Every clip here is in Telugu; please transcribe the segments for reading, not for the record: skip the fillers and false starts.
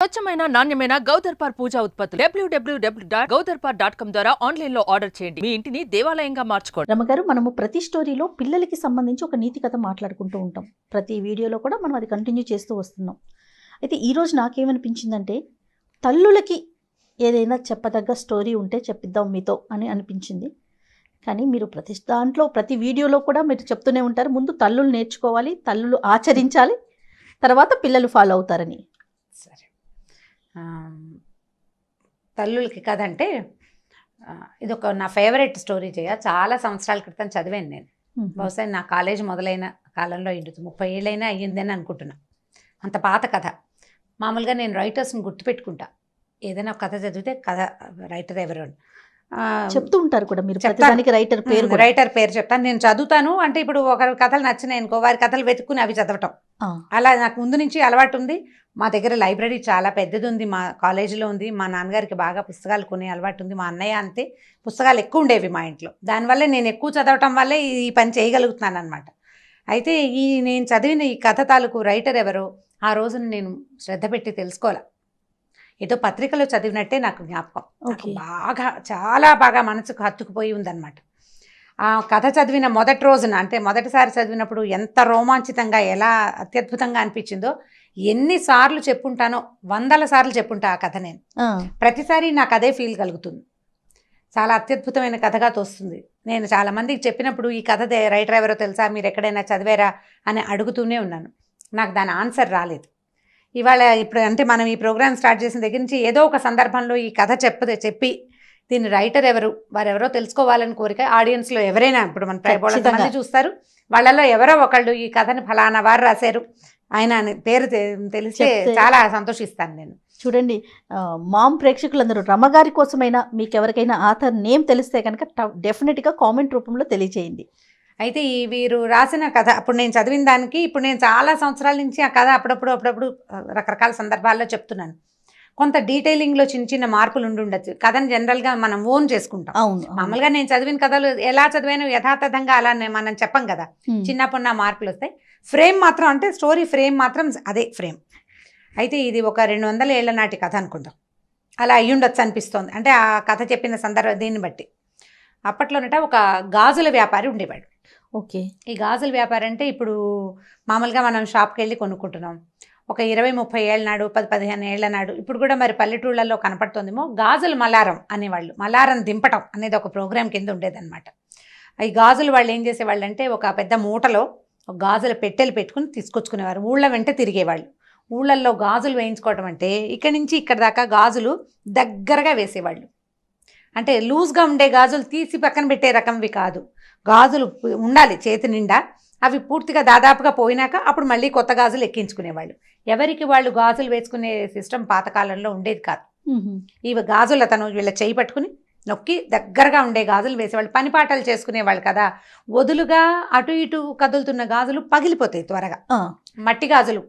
స్వచ్ఛమైన నాణ్యమైన గౌదర్పార్ పూజా ఉత్పత్తులు www.gaudarpar.com ద్వారా ఆన్లైన్ లో ఆర్డర్ చేయండి. మీ ఇంటిని దేవాలయంగా మార్చుకోండి. రమగారు, మనము ప్రతి స్టోరీలో పిల్లలకి సంబంధించి ఒక నీతి కథ మాట్లాడుకుంటూ ఉంటాం. ప్రతి వీడియోలో కూడా మనం అది కంటిన్యూ చేస్తూ వస్తున్నాం. అయితే ఈరోజు నాకేమనిపించిందంటే, తల్లులకి ఏదైనా చెప్పదగ్గ స్టోరీ ఉంటే చెప్పిద్దాం మీతో అని అనిపించింది. కానీ మీరు ప్రతి దాంట్లో ప్రతి వీడియోలో కూడా మీరు చెప్తూనే ఉంటారు, ముందు తల్లులు నేర్చుకోవాలి, తల్లులు ఆచరించాలి, తర్వాత పిల్లలు ఫాలో అవుతారని. సరే, తల్లులకి కథ అంటే ఇది ఒక నా ఫేవరెట్ స్టోరీ చాలా సంవత్సరాల క్రితం చదివాను నేను. బహుశా నా కాలేజ్ మొదలైన కాలంలో 30 ఏళ్ళైనా అయ్యిందని అనుకుంటున్నా. అంత పాత కథ. మామూలుగా నేను రైటర్స్ని గుర్తుపెట్టుకుంటా. ఏదైనా ఒక కథ చదివితే కథ రైటర్ ఎవరు అని చెప్తూ ఉంటారు కూడా మీరు. ప్రతిదానికి రైటర్ పేరు చెప్తాను. నేను చదువుతాను అంటే ఇప్పుడు ఒకరి కథలు నచ్చినాయి అనుకో, వారి కథలు వెతుక్కుని అవి చదవటం, అలా నాకు ముందు నుంచి అలవాటు ఉంది. మా దగ్గర లైబ్రరీ చాలా పెద్దది ఉంది, మా కాలేజీలో ఉంది. మా నాన్నగారికి బాగా పుస్తకాలు కొనే అలవాటు ఉంది. మా అన్నయ్య అంతే, పుస్తకాలు ఎక్కువ ఉండేవి మా ఇంట్లో. దానివల్ల నేను ఎక్కువ చదవటం వల్లే ఈ పని చేయగలుగుతున్నాను అనమాట. అయితే నేను చదివిన ఈ కథ తాలూకు రైటర్ ఎవరో ఆ రోజున నేను శ్రద్ధ పెట్టి తెలుసుకోవాలి. ఏదో పత్రికలో చదివినట్టే నాకు జ్ఞాపకం. బాగా చాలా బాగా మనసుకు హత్తుకుపోయి ఉందన్నమాట. ఆ కథ చదివిన మొదటి రోజున, అంటే మొదటిసారి చదివినప్పుడు ఎంత రోమాంచితంగా, ఎలా అత్యద్భుతంగా అనిపించిందో ఎన్నిసార్లు చెప్పుంటానో, 100 సార్లు చెప్పుంటా ఆ కథ. నేను ప్రతిసారి నాకు అదే ఫీల్ కలుగుతుంది. చాలా అత్యద్భుతమైన కథగా తోస్తుంది. నేను చాలా మందికి చెప్పినప్పుడు ఈ కథ రైటర్ ఎవరో తెలుసా, మీరు ఎక్కడైనా చదివారా అని అడుగుతూనే ఉన్నాను. నాకు దాని ఆన్సర్ రాలేదు. ఇవాళ ఇప్పుడు అంటే మనం ఈ ప్రోగ్రామ్ స్టార్ట్ చేసిన దగ్గర నుంచి ఏదో ఒక సందర్భంలో ఈ కథ చెప్పి దీని రైటర్ ఎవరు, వారెవరో తెలుసుకోవాలని కోరిక ఆడియన్స్లో ఎవరైనా, ఇప్పుడు మన 300 మంది చూస్తారు, వాళ్ళలో ఎవరో ఒకళ్ళు ఈ కథని ఫలానా వారు రాశారు ఆయన అని పేరు తెలిస్తే చాలా సంతోషిస్తాను నేను. చూడండి, మామ్ ప్రేక్షకులందరూ రమగారి కోసమైనా మీకు ఎవరికైనా ఆథర్ నేమ్ తెలిస్తే కనుక డెఫినెట్గా కామెంట్ రూపంలో తెలియచేయండి. అయితే వీరు రాసిన కథ అప్పుడు నేను చదివిన దానికి, ఇప్పుడు నేను చాలా సంవత్సరాల నుంచి ఆ కథ అప్పుడప్పుడు రకరకాల సందర్భాల్లో చెప్తున్నాను. కొంత డీటెయిలింగ్లో చిన్న మార్పులు ఉండొచ్చు. కథను జనరల్గా మనం ఓన్ చేసుకుంటాం. మామూలుగా నేను చదివిన కథలు ఎలా చదివాను యథాతథంగా అలా మనం చెప్పం కదా, చిన్నప్పుడు మార్పులు వస్తాయి. ఫ్రేమ్ మాత్రం, అంటే స్టోరీ ఫ్రేమ్ మాత్రం అదే ఫ్రేమ్. అయితే ఇది ఒక 200 ఏళ్ల నాటి కథ అనుకుందాం, అలా అయ్యుండొచ్చు అనిపిస్తోంది. అంటే ఆ కథ చెప్పిన సందర్భం దీన్ని బట్టి. అప్పట్లోనట ఒక గాజుల వ్యాపారి ఉండేవాడు. ఓకే. ఈ గాజుల వ్యాపారి అంటే ఇప్పుడు మామూలుగా మనం షాప్కి వెళ్ళి కొనుక్కుంటున్నాం. ఒక 20-30 ఏళ్ళ నాడు, 10-15 ఏళ్ల నాడు, ఇప్పుడు కూడా మరి పల్లెటూళ్ళల్లో కనపడుతుందేమో, గాజుల మలారం అనేవాళ్ళు. మలారం దింపటం అనేది ఒక ప్రోగ్రాం కింద ఉండేదన్నమాట. ఈ గాజులు వాళ్ళు ఏం చేసేవాళ్ళు అంటే, ఒక పెద్ద మూటలో ఒక గాజుల పెట్టెలు పెట్టుకుని తీసుకొచ్చుకునేవారు. ఊళ్ళ వెంట తిరిగేవాళ్ళు. ఊళ్ళల్లో గాజులు వేయించుకోవటం అంటే ఇక్కడి నుంచి ఇక్కడ దాకా గాజులు దగ్గరగా వేసేవాళ్ళు. అంటే లూజ్గా ఉండే గాజులు తీసి పక్కన పెట్టే రకంవి కాదు, గాజులు ఉండాలి చేతి నిండా. అవి పూర్తిగా దాదాపుగా పోయినాక అప్పుడు మళ్ళీ కొత్త గాజులు ఎక్కించుకునేవాళ్ళు. ఎవరికి వాళ్ళు గాజులు వేసుకునే సిస్టమ్ పాతకాలంలో ఉండేది కాదు. ఈ గాజులు అతను వీళ్ళ చేయి పట్టుకుని నొక్కి దగ్గరగా ఉండే గాజులు వేసేవాళ్ళు. పని పాటలు చేసుకునేవాళ్ళు కదా, వదులుగా అటు ఇటు కదులుతున్న గాజులు పగిలిపోతాయి త్వరగా. మట్టి గాజులు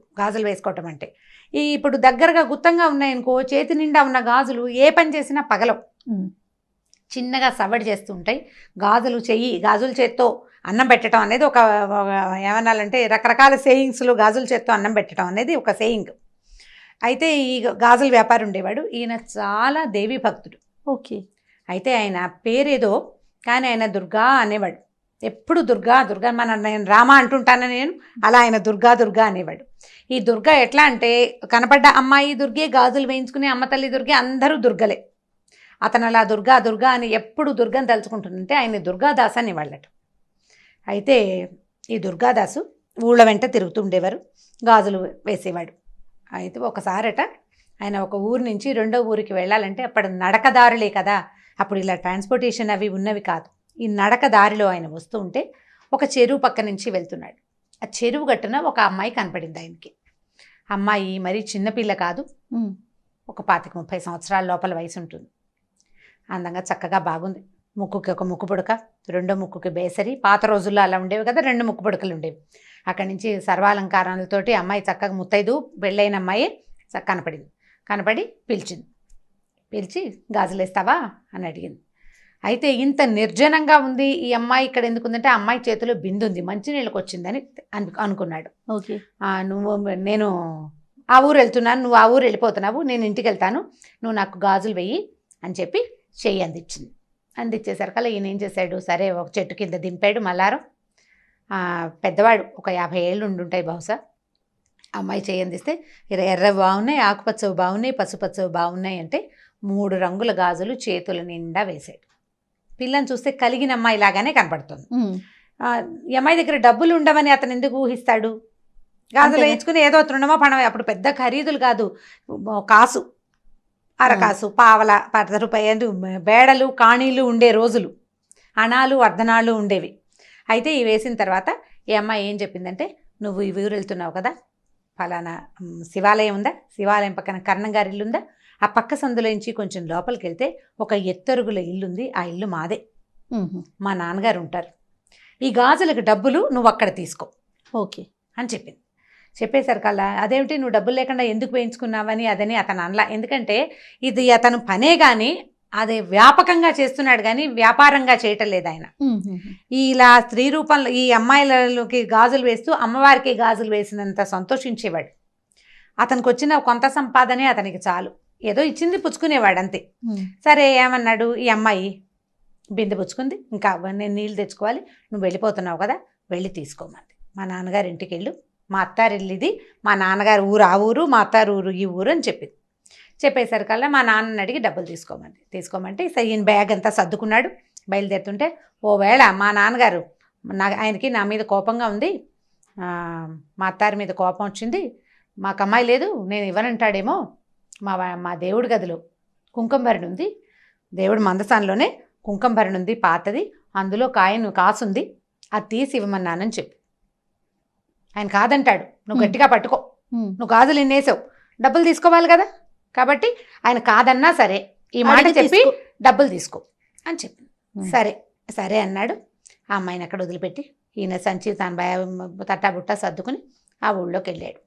వేసుకోవటం అంటే, ఇప్పుడు దగ్గరగా గుత్తంగా ఉన్నాయనుకో, చేతి నిండా ఉన్న గాజులు ఏ పని చేసినా పగలవు, చిన్నగా సవడి చేస్తూ ఉంటాయి. గాజుల చేత్తో అన్నం పెట్టడం అనేది ఒక ఏమనాలంటే రకరకాల సేయింగ్స్లో గాజుల చేత్తో అన్నం పెట్టడం అనేది ఒక సేయింగ్. అయితే ఈ గాజుల వ్యాపారి ఉండేవాడు. ఈయన చాలా దేవీ భక్తుడు. ఓకే. అయితే ఆయన పేరేదో కానీ ఆయన దుర్గా అనేవాడు. ఎప్పుడు దుర్గా నేను రామ అంటుంటాను నేను, అలా ఆయన దుర్గా అనేవాడు. ఈ దుర్గా ఎట్లా అంటే, కనపడ్డ అమ్మాయి దుర్గే, గాజులు వేయించుకునే అమ్మ తల్లి దుర్గే, అందరూ దుర్గలే. అతను అలా దుర్గా అని ఎప్పుడు దుర్గని తలుచుకుంటుంటే ఆయన దుర్గాదాస్ అనేవాళ్ళట. అయితే ఈ దుర్గాదాసు ఊళ్ళ వెంట తిరుగుతూ ఉండేవారు, గాజులు వేసేవాడు. అయితే ఒకసారట ఆయన ఒక ఊరు నుంచి రెండో ఊరికి వెళ్ళాలంటే, అప్పుడు నడకదారులే కదా, అప్పుడు ఇలా ట్రాన్స్పోర్టేషన్ అవి ఉన్నవి కాదు. ఈ నడకదారిలో ఆయన వస్తూ ఉంటే ఒక చెరువు పక్క నుంచి వెళ్తున్నాడు. ఆ చెరువు గట్టున ఒక అమ్మాయి కనపడింది ఆయనకి. అమ్మాయి మరీ చిన్నపిల్ల కాదు, ఒక 25-30 సంవత్సరాల లోపల వయసు ఉంటుంది. అందంగా చక్కగా బాగుంది. ముక్కుకి ఒక ముక్కు పుడక, రెండో ముక్కుకి బేసరి. పాత రోజుల్లో అలా ఉండేవి కదా, 2 ముక్కు పుడకలు ఉండేవి. అక్కడి నుంచి సర్వాలంకారాలతోటి అమ్మాయి చక్కగా ముత్తైదు పెళ్ళైన అమ్మాయి కనపడి పిలిచి గాజులేస్తావా అని అడిగింది. అయితే ఇంత నిర్జనంగా ఉంది ఈ అమ్మాయి ఇక్కడ ఎందుకుందంటే, ఆ అమ్మాయి చేతిలో బిందు ఉంది, మంచినీళ్ళకి వచ్చిందని అనుకున్నాడు. ఓకే. నేను ఆ ఊరు వెళ్తున్నాను, నువ్వు ఆ ఊరు వెళ్ళిపోతున్నావు, నేను ఇంటికి వెళ్తాను, నువ్వు నాకు గాజులు వెయ్యి అని చెప్పి చెయ్యి అందించింది. అందించేసరికల్లా ఈయన ఏం చేశాడు, సరే ఒక చెట్టు కింద దింపాడు మల్లారం. పెద్దవాడు ఒక 50 ఏళ్ళు ఉండుంటాయి బహుశా. అమ్మాయి చెయ్యి అందిస్తే ఎర్రవి బాగున్నాయి, ఆకుపచ్చవి బాగున్నాయి, పసుపచ్చవి బాగున్నాయి అంటే 3 రంగుల గాజులు చేతుల నిండా వేశాడు. పిల్లని చూస్తే కలిగిన అమ్మాయి లాగానే కనపడుతుంది. ఈ అమ్మాయి దగ్గర డబ్బులు ఉండవని అతను ఎందుకు ఊహిస్తాడు? గాజులు వేయించుకుని ఏదో తృణమో పణమో, అప్పుడు పెద్ద ఖరీదులు కాదు, కాసు, అరకాసు, పావల, 10 రూపాయలు బేడలు కాణీలు ఉండే రోజులు, అణాలు అర్ధనాళ్ళు ఉండేవి. అయితే ఇవి వేసిన తర్వాత ఈ అమ్మాయి ఏం చెప్పిందంటే, నువ్వు ఈ ఊరు వెళ్తున్నావు కదా, ఫలానా శివాలయం ఉందా, శివాలయం పక్కన కర్ణం గారి ఇల్లు ఉందా, ఆ పక్క సందులోంచి కొంచెం లోపలికి వెళ్తే ఒక ఎత్తరుగుల ఇల్లుంది, ఆ ఇల్లు మాదే, మా నాన్నగారు ఉంటారు, ఈ గాజులకు డబ్బులు నువ్వు అక్కడ తీసుకో ఓకే అని చెప్పింది. చెప్పేసరికల్లా అదేమిటి నువ్వు డబ్బులు లేకుండా ఎందుకు వేయించుకున్నావని అదని అతను అనలా. ఎందుకంటే ఇది అతను పనే కానీ అది వ్యాపకంగా చేస్తున్నాడు కానీ వ్యాపారంగా చేయటం లేదు ఆయన. ఇలా స్త్రీ రూపంలో ఈ అమ్మాయిలకి గాజులు వేస్తూ అమ్మవారికి గాజులు వేసినంత సంతోషించేవాడు. అతనికి వచ్చిన కొంత సంపాదనే అతనికి చాలు, ఏదో ఇచ్చింది పుచ్చుకునేవాడు అంతే. సరే ఏమన్నాడు, ఈ అమ్మాయి బిందె పుచ్చుకుంది, ఇంకా నేను నీళ్ళు తెచ్చుకోవాలి, నువ్వు వెళ్ళిపోతున్నావు కదా, వెళ్ళి తీసుకోమంది. మా నాన్నగారి ఇంటికి వెళ్ళు, మా అత్తారిల్లు ఇది, మా నాన్నగారు ఊరు ఆ ఊరు, మా అత్తారు ఊరు ఈ ఊరు అని చెప్పింది. చెప్పేసరికల్లా మా నాన్నని అడిగి డబ్బులు తీసుకోమంటే ఈయన బ్యాగ్ అంతా సర్దుకున్నాడు. బయలుదేరుతుంటే ఓవేళ మా నాన్నగారు ఆయనకి నా మీద కోపంగా ఉంది, మా అత్తారి మీద కోపం వచ్చింది, మాకు అమ్మాయి లేదు, నేను ఇవ్వనంటాడేమో, మా దేవుడి గదిలో కుంకుమ భరణి ఉంది, దేవుడి మందసాన్లోనే కుంకుమ భరణి ఉంది పాతది, అందులో కాసుంది, అది తీసి ఇవ్వమన్నానని చెప్పి. ఆయన కాదంటాడు, నువ్వు గట్టిగా పట్టుకో, నువ్వు గాజులు ఇన్నేసావు, డబ్బులు తీసుకోవాలి కదా, కాబట్టి ఆయన కాదన్నా సరే ఈ మాట చెప్పి డబ్బులు తీసుకో అని చెప్పి. సరే సరే అన్నాడు. ఆ అమ్మాయిని అక్కడ వదిలిపెట్టి ఈయన సంచి తాను తట్టాబుట్టా సర్దుకుని ఆ ఊళ్ళోకి వెళ్ళాడు.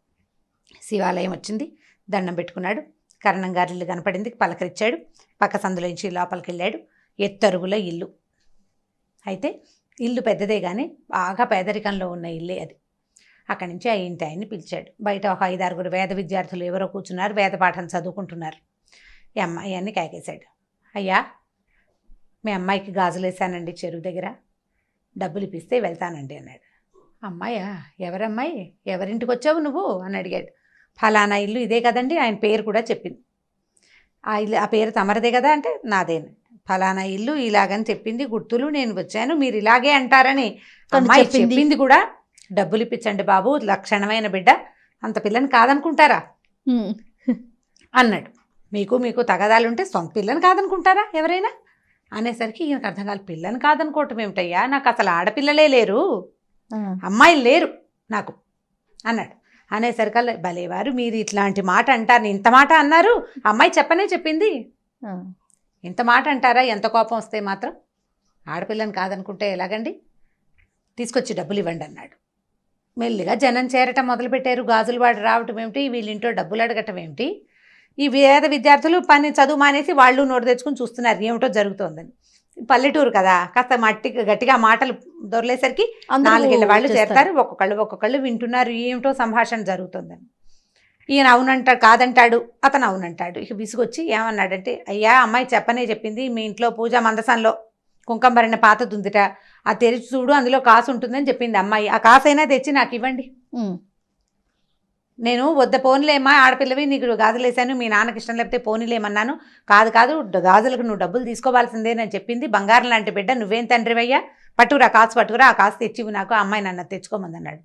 శివాలయం వచ్చింది, దండం పెట్టుకున్నాడు, కర్ణం గారి ఇల్లు కనపడింది, పలకరించాడు, పక్క సందులోంచి లోపలికి వెళ్ళాడు. ఎత్తరుగుల ఇల్లు. అయితే ఇల్లు పెద్దదే కానీ బాగా పేదరికంలో ఉన్న ఇల్లే అది. అక్కడి నుంచి ఆ ఇంటి ఆయన్ని పిలిచాడు. బయట ఒక 5-6 వేద విద్యార్థులు ఎవరో కూర్చున్నారు, వేద పాఠం చదువుకుంటున్నారు. ఈ అమ్మాయి అన్ని కేకేశాడు, అయ్యా మీ అమ్మాయికి గాజులు వేసానండి చెరువు దగ్గర, డబ్బులు ఇప్పిస్తే వెళ్తానండి అన్నాడు. అమ్మాయా, ఎవరమ్మాయి, ఎవరింటికి వచ్చావు నువ్వు అని అడిగాడు. ఫలానా ఇల్లు ఇదే కదండి, ఆయన పేరు కూడా చెప్పింది. ఆ ఇల్లు ఆ పేరు తమరదే కదా అంటే నాదేను, ఫలానా ఇల్లు ఇలాగని చెప్పింది, గుర్తులు, నేను వచ్చాను, మీరు ఇలాగే అంటారని అమ్మాయి చెప్పింది కూడా, డబ్బులు ఇప్పించండి బాబు, లక్షణమైన బిడ్డ, అంత పిల్లని కాదనుకుంటారా అన్నాడు. మీకు తగదాలుంటే సొంత పిల్లని కాదనుకుంటారా ఎవరైనా అనేసరికి ఈయనకు అర్థం కాదు, పిల్లని కాదనుకోవటం ఏమిటయ్యా, నాకు అసలు ఆడపిల్లలే లేరు, అమ్మాయిలు లేరు నాకు అన్నాడు. అనేసరికల్లా భలేవారు మీరు ఇట్లాంటి మాట అంటారు, ఇంత మాట అన్నారు, అమ్మాయి చెప్పింది, ఇంత మాట అంటారా, ఎంత కోపం వస్తే మాత్రం, ఆడపిల్లని కాదనుకుంటే ఎలాగండి, తీసుకొచ్చి డబ్బులు ఇవ్వండి అన్నాడు. మెల్లిగా జనం చేరటం మొదలుపెట్టారు. గాజులు వాడు రావటం ఏమిటి, వీళ్ళింట్లో డబ్బులు అడగటం ఏమిటి, ఈ వేద విద్యార్థులు చదువు మానేసి వాళ్ళు నోటు తెచ్చుకుని చూస్తున్నారు ఏమిటో జరుగుతోందని. పల్లెటూరు కదా, కాస్త గట్టిగా మాటలు దొరలేసరికి 4 ఏళ్ళ వాళ్ళు చేరతారు, ఒక్కొక్కళ్ళు వింటున్నారు ఏమిటో సంభాషణ జరుగుతుందని. ఈయన అవునంటాడు, కాదంటాడు, అతను అవునంటాడు. ఇక విసుగొచ్చి ఏమన్నాడంటే, అయ్యా అమ్మాయి చెప్పింది, మీ ఇంట్లో పూజా మందసంలో కుంకుమ భరణ పాతది ఉందిట, ఆ తెరిచి చూడు, అందులో కాసు ఉంటుందని చెప్పింది అమ్మాయి, ఆ కాసైనా తెచ్చి నాకు ఇవ్వండి, నేను వద్ద పోనీలేమ్మా, ఆడపిల్లవి, నీకు గాజులు వేసాను, మీ నాన్నకి ఇష్టం లేకపోతే పోనీలేమన్నాను, కాదు గాజులకు నువ్వు డబ్బులు తీసుకోవాల్సిందేనని చెప్పింది, బంగారం లాంటి బిడ్డ, నువ్వేం తండ్రివయ్యా, పట్టుకురా ఆ కాసు తెచ్చివి నాకు, ఆ అమ్మాయి నన్ను తెచ్చుకోమంది అన్నాడు.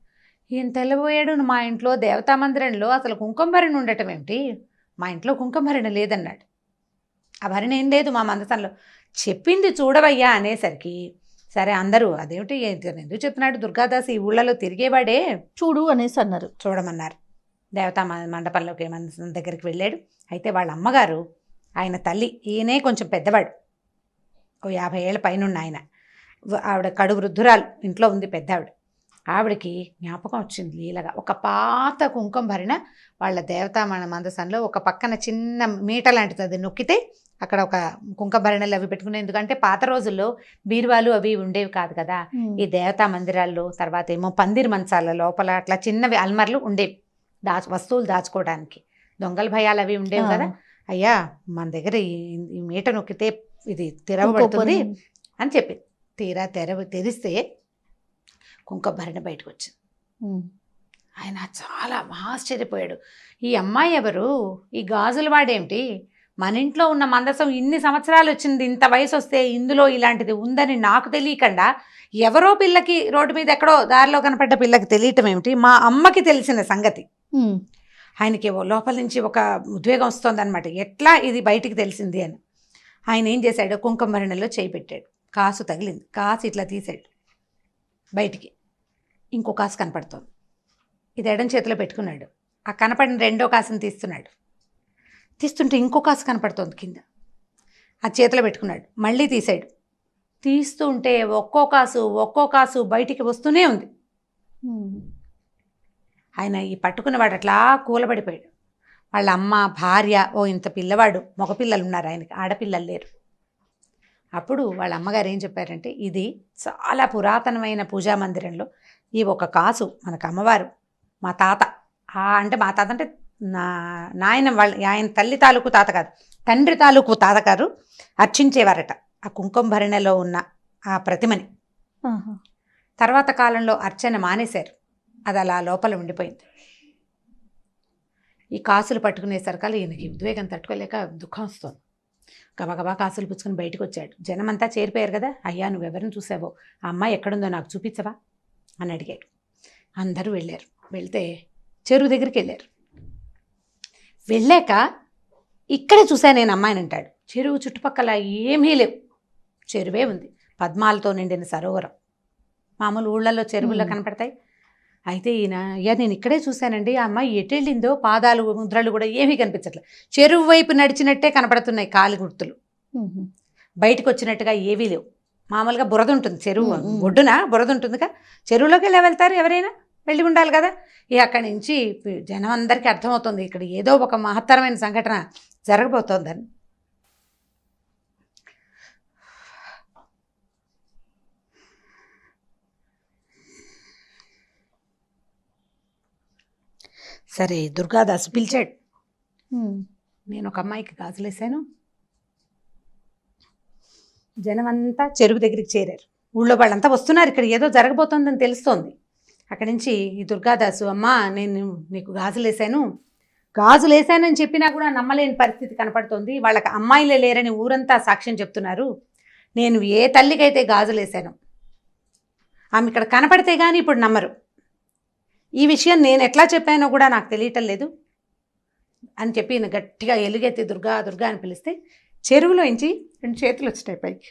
ఈయన తెల్లబోయాడు, మా ఇంట్లో దేవతా మందిరంలో అసలు కుంకుమ భరణి ఉండటం ఏమిటి, మా ఇంట్లో కుంకుమ భరణి లేదన్నాడు. ఆ భరణి ఏం లేదు మా మందసంలో, చెప్పింది చూడవయ్యా అనేసరికి సరే అందరూ అదేమిటి ఎందుకు చెప్తున్నాడు, దుర్గాదాస్ ఈ ఊళ్ళలో తిరిగేవాడే, చూడు అనేసి అన్నారు. చూడమన్నారు. దేవతా మండపంలోకి మందసం దగ్గరికి వెళ్ళాడు. అయితే వాళ్ళ అమ్మగారు, ఆయన తల్లి, ఈయనే కొంచెం పెద్దవాడు, ఓ 50 ఏళ్ళ పైనున్న ఆయన, ఆవిడ కడు వృద్ధురాలు, ఇంట్లో ఉంది పెద్ద ఆవిడకి జ్ఞాపకం వచ్చింది లీలగా, ఒక పాత కుంకుమ భరిణ వాళ్ళ దేవతా మందసంలో ఒక పక్కన చిన్న మీట లాంటిది, అది నొక్కితే అక్కడ ఒక కుంకుమ భరణలు అవి పెట్టుకునే, ఎందుకంటే పాత రోజుల్లో బీరువాలు అవి ఉండేవి కాదు కదా, ఈ దేవతా మందిరాల్లో, తర్వాత ఏమో పందిరి మంచాల లోపల అట్లా చిన్నవి అల్మర్లు ఉండేవి, వస్తువులు దాచుకోవడానికి. దొంగల భయాలు అవి ఉండేవి కదా. అయ్యా మన దగ్గర ఈ మీట నొక్కితే ఇది తెరవబడుతుంది అని చెప్పింది. తీరా తెరిస్తే కుంకుమభరణ బయటకు వచ్చింది. ఆయన చాలా ఆశ్చర్యపోయాడు. ఈ అమ్మాయి ఎవరు, ఈ గాజులు వాడేమిటి, మన ఇంట్లో ఉన్న మందసం ఇన్ని సంవత్సరాలు వచ్చింది, ఇంత వయసు వస్తే ఇందులో ఇలాంటిది ఉందని నాకు తెలియకుండా ఎవరో పిల్లకి రోడ్డు మీద ఎక్కడో దారిలో కనపడ్డ పిల్లకి తెలియటం ఏమిటి, మా అమ్మకి తెలిసిన సంగతి. ఆయనకి లోపల నుంచి ఒక ఉద్వేగం వస్తుందన్నమాట, ఎట్లా ఇది బయటికి తెలిసింది అని. ఆయన ఏం చేశాడు, కుంకుమభరణలో చేయి పెట్టాడు. కాసు తగిలింది. కాసు ఇట్లా తీసాడు బయటికి. ఇంకో కాసు కనపడుతోంది. ఇది ఎడం చేతిలో పెట్టుకున్నాడు. ఆ కనపడిన రెండో కాసుని తీస్తున్నాడు. తీస్తుంటే ఇంకో కాసు కనపడుతోంది కింద. ఆ చేతిలో పెట్టుకున్నాడు. మళ్ళీ తీసాడు. తీస్తూ ఉంటే ఒక్కో కాసు బయటికి వస్తూనే ఉంది. ఆయన ఈ పట్టుకున్నవాడు అట్లా కూలబడిపోయాడు. వాళ్ళ అమ్మ, భార్య, ఇంత పిల్లవాడు, మగపిల్లలు ఉన్నారు ఆయనకి, ఆడపిల్లలు లేరు. అప్పుడు వాళ్ళ అమ్మగారు ఏం చెప్పారంటే, ఇది చాలా పురాతనమైన పూజా మందిరంలో ఈ ఒక కాసు మనకు అమ్మవారు, మా తాత అంటే నాయన ఆయన తల్లి తాలూకు తాత కాదు, తండ్రి తాలూకు తాతగారు అర్చించేవారట ఆ కుంకుమభరణలో ఉన్న ఆ ప్రతిమని. తర్వాత కాలంలో అర్చన మానేశారు. అది అలా లోపల ఉండిపోయింది. ఈ కాసులు పట్టుకునేసరికల్లా ఈయనకి ఉద్వేగం తట్టుకోలేక దుఃఖం వస్తుంది. గబగబా కాసులు పుచ్చుకొని బయటకు వచ్చాడు. జనమంతా చేరిపోయారు కదా. అయ్యా నువ్వెవరిని చూసావో, ఆ అమ్మాయి ఎక్కడుందో నాకు చూపించవా అని అడిగాడు. అందరూ వెళ్ళారు. వెళ్తే చెరువు దగ్గరికి వెళ్ళారు. వెళ్ళాక ఇక్కడే చూశాను నేను అమ్మాయిని అంటాడు. చెరువు చుట్టుపక్కల ఏమీ లేవు, చెరువే ఉంది, పద్మాలతో నిండిన సరోవరం. మామూలు ఊళ్ళల్లో చెరువుల్లో కనపడతాయి. అయితే ఈయన, అయ్యా నేను ఇక్కడే చూశానండి, ఆ అమ్మాయి ఎటు వెళ్ళిందో, పాదాలు ముద్రలు కూడా ఏమీ కనిపించట్లేదు. చెరువు వైపు నడిచినట్టే కనపడుతున్నాయి కాలి గుర్తులు, బయటకు వచ్చినట్టుగా ఏవీ లేవు. మామూలుగా బురద ఉంటుంది, చెరువు ఒడ్డున బురద ఉంటుందిగా, చెరువులోకి వెళ్ళి వెళ్తారు ఎవరైనా, వెళ్ళి ఉండాలి కదా. అక్కడి నుంచి జనం అందరికీ అర్థమవుతుంది ఇక్కడ ఏదో ఒక మహత్తరమైన సంఘటన జరగబోతోందని. సరే దుర్గాదాసు పిలిచాడు. నేను ఒక అమ్మాయికి గాజులేసాను. జనం అంతా చెరువు దగ్గరికి చేరారు. ఊళ్ళో వాళ్ళంతా వస్తున్నారు, ఇక్కడ ఏదో జరగబోతోందని తెలుస్తోంది. అక్కడి నుంచి ఈ దుర్గాదాసు, అమ్మా నేను నీకు గాజులేసానని చెప్పినా కూడా నమ్మలేని పరిస్థితి కనపడుతోంది. వాళ్ళకి అమ్మాయిలే లేరని ఊరంతా సాక్ష్యం చెప్తున్నారు. నేను ఏ తల్లికైతే గాజులేసాను ఆమె ఇక్కడ కనపడితే కానీ ఇప్పుడు నమ్మరు. ఈ విషయం నేను ఎట్లా చెప్పానో కూడా నాకు తెలియటం లేదు అని చెప్పి ఈయన గట్టిగా ఎలుగెత్తి దుర్గా దుర్గా అని పిలిస్తే చెరువులోంచి 2 చేతులు వచ్చినాయి పైకి.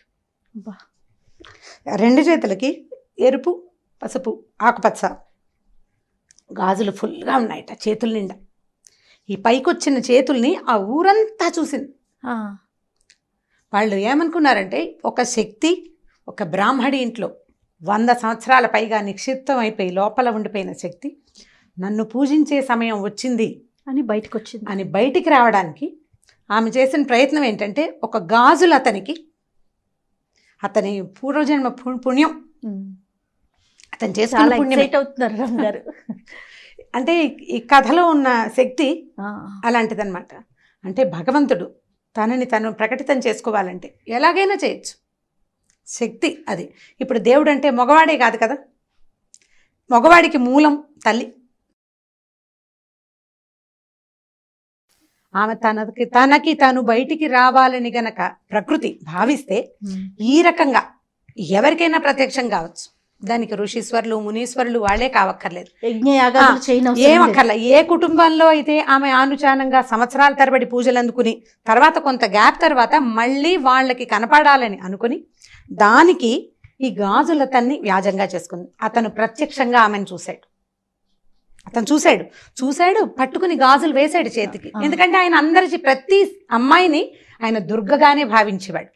రెండు చేతులకి ఎరుపు, పసుపు, ఆకుపచ్చ గాజులు ఫుల్గా ఉన్నాయట చేతుల నిండా. ఈ పైకి వచ్చిన చేతుల్ని ఆ ఊరంతా చూసింది. వాళ్ళు ఏమనుకున్నారంటే ఒక శక్తి ఒక బ్రాహ్మడి ఇంట్లో 100 సంవత్సరాల పైగా నిక్షిప్తం అయిపోయి లోపల ఉండిపోయిన శక్తి నన్ను పూజించే సమయం వచ్చింది అని బయటికి రావడానికి ఆమె చేసిన ప్రయత్నం ఏంటంటే ఒక గాజులు అతని పూర్వజన్మ పుణ్యం, అతను చేసుకున్న పుణ్యం అంటే ఈ కథలో ఉన్న శక్తి అలాంటిదన్నమాట. అంటే భగవంతుడు తనని తను ప్రకటితం చేసుకోవాలంటే ఎలాగైనా చేయొచ్చు, శక్తి అది. ఇప్పుడు దేవుడు అంటే మగవాడే కాదు కదా, మగవాడికి మూలం తల్లి. ఆమె తనకి తాను బయటికి రావాలని గనక ప్రకృతి భావిస్తే ఈ రకంగా ఎవరికైనా ప్రత్యక్షం కావచ్చు. దానికి ఋషీశ్వరులు, మునీశ్వరులు వాళ్ళే కావక్కర్లేదు, ఏమక్కర్లే. ఏ కుటుంబంలో అయితే ఆమె ఆనుచానంగా సంవత్సరాల తరబడి పూజలు అందుకుని తర్వాత కొంత గ్యాప్ తర్వాత మళ్ళీ వాళ్ళకి కనపడాలని అనుకుని దానికి ఈ గాజులతన్ని వ్యాజంగా చేసుకుంది. అతను ప్రత్యక్షంగా ఆమెను చూశాడు, పట్టుకుని గాజులు వేశాడు చేతికి. ఎందుకంటే ఆయన అందరి ప్రతి అమ్మాయిని ఆయన దుర్గగానే భావించేవాడు.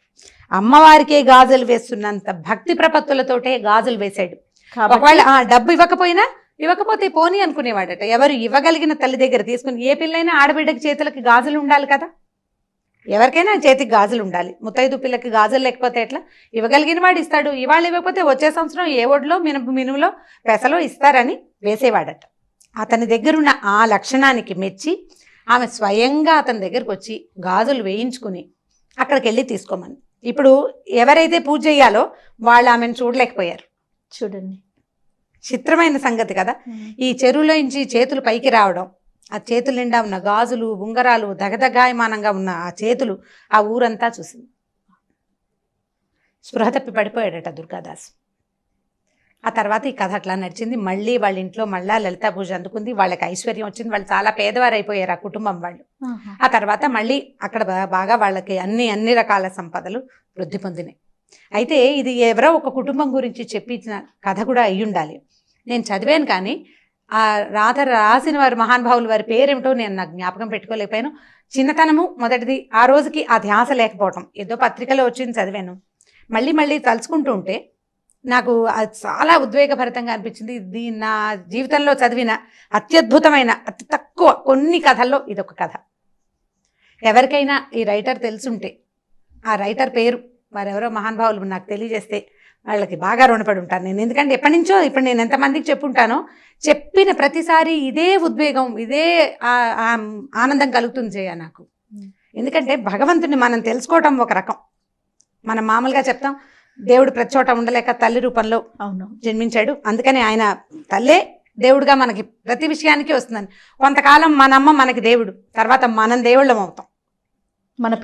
అమ్మవారికే గాజులు వేస్తున్నంత భక్తి ప్రపత్తులతోటే గాజులు వేశాడు. ఒకవేళ డబ్బు ఇవ్వకపోతే పోనీ అనుకునేవాడట. ఎవరు ఇవ్వగలిగిన తల్లి దగ్గర తీసుకుని, ఏ పిల్లైనా ఆడబిడ్డకి చేతులకి గాజులు ఉండాలి కదా, ఎవరికైనా చేతికి గాజులు ఉండాలి. ముత్తైదు పిల్లకి గాజులు లేకపోతే ఎట్లా? ఇవ్వగలిగిన వాడు ఇస్తాడు, ఇవాళ ఇవ్వకపోతే వచ్చే సంవత్సరం ఏ ఒడ్లో మినుములో పెసలో ఇస్తారని వేసేవాడట. అతని దగ్గరున్న ఆ లక్షణానికి మెచ్చి ఆమె స్వయంగా అతని దగ్గరకు వచ్చి గాజులు వేయించుకుని అక్కడికి వెళ్ళి తీసుకోమని. ఇప్పుడు ఎవరైతే పూజ చేయాలో వాళ్ళు ఆమెను చూడలేకపోయారు. చూడండి, చిత్రమైన సంగతి కదా. ఈ చెరువులోంచి చేతులు పైకి రావడం, ఆ చేతుల నిండా ఉన్న గాజులు ఉంగరాలు దగదగాయమానంగా ఉన్న ఆ చేతులు ఆ ఊరంతా చూసింది. స్పృహ తప్పి పడిపోయాడట దుర్గాదాస్. ఆ తర్వాత ఈ కథ అట్లా నడిచింది. మళ్ళీ వాళ్ళ ఇంట్లో మళ్ళా లలితా పూజ అందుకుంది, వాళ్ళకి ఐశ్వర్యం వచ్చింది, వాళ్ళు చాలా పేదవారు అయిపోయారు ఆ కుటుంబం వాళ్ళు. ఆ తర్వాత మళ్ళీ అక్కడ బాగా వాళ్ళకి అన్ని రకాల సంపదలు వృద్ధి పొందినాయి. అయితే ఇది ఎవరో ఒక కుటుంబం గురించి చెప్పించిన కథ కూడా అయి ఉండాలి. నేను చదివాను కానీ ఆ రాసిన వారి మహానుభావులు వారి పేరేమిటో నేను నాకు జ్ఞాపకం పెట్టుకోలేకపోయాను. చిన్నతనము మొదటిది, ఆ రోజుకి ఆ ధ్యాస లేకపోవటం, ఏదో పత్రికలో వచ్చింది చదివాను. మళ్ళీ తలుచుకుంటూ ఉంటే నాకు అది చాలా ఉద్వేగభరితంగా అనిపించింది. ఇది నా జీవితంలో చదివిన అత్యద్భుతమైన అతి తక్కువ కొన్ని కథల్లో ఇదొక కథ. ఎవరికైనా ఈ రైటర్ తెలుసుంటే ఆ రైటర్ పేరు వారెవరో మహానుభావులు నాకు తెలియజేస్తే వాళ్ళకి బాగా రుణపడి ఉంటాను నేను. ఎందుకంటే ఎప్పటి నుంచో ఇప్పుడు నేను ఎంతమందికి చెప్పుంటానో, చెప్పిన ప్రతిసారి ఇదే ఉద్వేగం, ఇదే ఆనందం కలుగుతుంది జయ నాకు. ఎందుకంటే భగవంతుని మనం తెలుసుకోవటం ఒక రకం. మనం మామూలుగా చెప్తాం దేవుడు ప్రతి చోట ఉండలేక తల్లి రూపంలో జన్మించాడు, అందుకని ఆయన తల్లే దేవుడుగా మనకి ప్రతి విషయానికి వస్తుందని. కొంతకాలం మన అమ్మ మనకి దేవుడు, తర్వాత మనం దేవుళ్ళం అవుతాం మన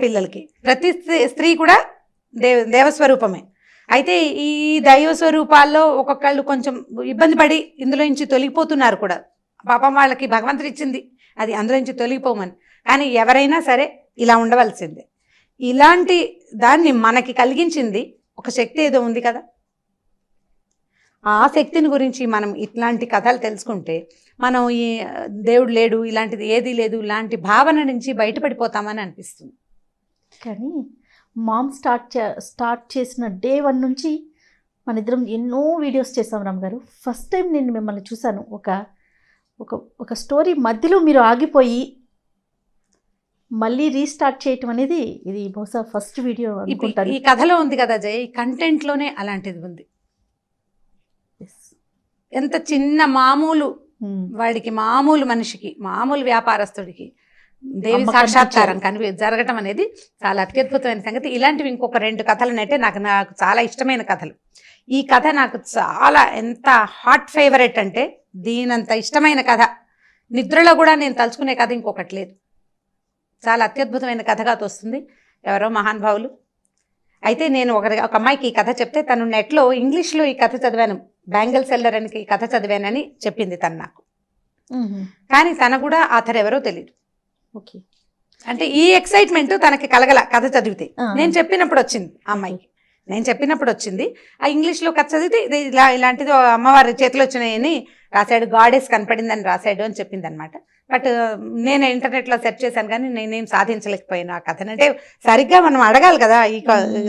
పిల్లలకి. ప్రతి స్త్రీ కూడా దేవస్వరూపమే. అయితే ఈ దైవ స్వరూపాల్లో ఒక్కొక్కళ్ళు కొంచెం ఇబ్బంది పడి ఇందులో నుంచి తొలగిపోతున్నారు కూడా. పాపం వాళ్ళకి భగవంతుడు ఇచ్చింది అది అందులో నుంచి తొలగిపోమని. కానీ ఎవరైనా సరే ఇలా ఉండవలసిందే. ఇలాంటి దాన్ని మనకి కలిగించింది ఒక శక్తి ఏదో ఉంది కదా. ఆ శక్తిని గురించి మనం ఇట్లాంటి కథలు తెలుసుకుంటే మనం ఈ దేవుడు లేడు, ఇలాంటిది ఏదీ లేదు, ఇలాంటి భావన నుంచి బయటపడిపోతామని అనిపిస్తుంది. కానీ మామ్ స్టార్ట్ చేసిన డే 1 నుంచి మన ఇద్దరం ఎన్నో వీడియోస్ చేసాం రామ్ గారు. ఫస్ట్ టైం నేను మిమ్మల్ని చూశాను. ఒక స్టోరీ మధ్యలో మీరు ఆగిపోయి మళ్ళీ రీస్టార్ట్ చేయటం అనేది ఇది బహుశా ఫస్ట్ వీడియో అనుకుంటాను. ఈ కథలో ఉంది కదా జయ, ఈ కంటెంట్లోనే అలాంటిది ఉంది. ఎంత చిన్న మామూలు వాడికి, మామూలు మనిషికి, మామూలు వ్యాపారస్తుడికి దేవి సాక్షాత్కారం జరగటం అనేది చాలా అత్యద్భుతమైన సంగతి. ఇలాంటివి ఇంకొక 2 కథలనంటే నాకు చాలా ఇష్టమైన కథలు. ఈ కథ నాకు చాలా ఎంత హాట్ ఫేవరెట్ అంటే, దీనంత ఇష్టమైన కథ నిద్రలో కూడా నేను తలుచుకునే కథ ఇంకొకటి లేదు. చాలా అత్యద్భుతమైన కథగా తోస్తుంది ఎవరో మహానుభావులు. అయితే నేను ఒక అమ్మాయికి ఈ కథ చెప్తే తను నెట్లో ఇంగ్లీష్లో ఈ కథ చదివాను, బ్యాంగిల్ సెల్లర్ అని ఈ కథ చదివానని చెప్పింది తను నాకు. కానీ తన కూడా ఆథర్ ఎవరో తెలియదు. ఓకే, అంటే ఈ ఎక్సైట్మెంట్ తనకి కలగల కథ చదివితే. నేను చెప్పినప్పుడు వచ్చింది ఆ అమ్మాయికి, నేను చెప్పినప్పుడు వచ్చింది. ఆ ఇంగ్లీష్లో కథ చదివితే ఇది ఇలాంటిది అమ్మవారి చేతిలో వచ్చినాయని రాశాడు, గాడెస్ కనపడిందని రాశాడు అని చెప్పింది అనమాట. బట్ నేను ఇంటర్నెట్లో సెర్చ్ చేశాను కానీ నేనేం సాధించలేకపోయాను ఆ కథను. అంటే సరిగ్గా మనం అడగాలి కదా ఈ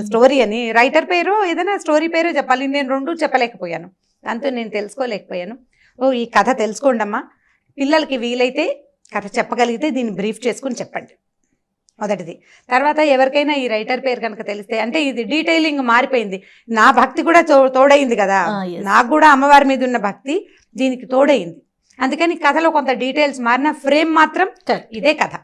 స్టోరీ అని, రైటర్ పేరు ఏదైనా స్టోరీ పేరు చెప్పాలి. నేను 2 చెప్పలేకపోయాను, దాంతో నేను తెలుసుకోలేకపోయాను. ఈ కథ తెలుసుకోండి అమ్మా, పిల్లలకి వీలైతే కథ చెప్పగలిగితే దీన్ని బ్రీఫ్ చేసుకుని చెప్పండి మొదటిది. తర్వాత ఎవరికైనా ఈ రైటర్ పేరు కనుక తెలిస్తే, అంటే ఇది డీటెయిలింగ్ మారిపోయింది, నా భక్తి కూడా తోడైంది కదా, నాకు కూడా అమ్మవారి మీద ఉన్న భక్తి దీనికి తోడైంది. అందుకని కథలో కొంత డీటెయిల్స్ మారిన, ఫ్రేమ్ మాత్రం ఇదే కథ.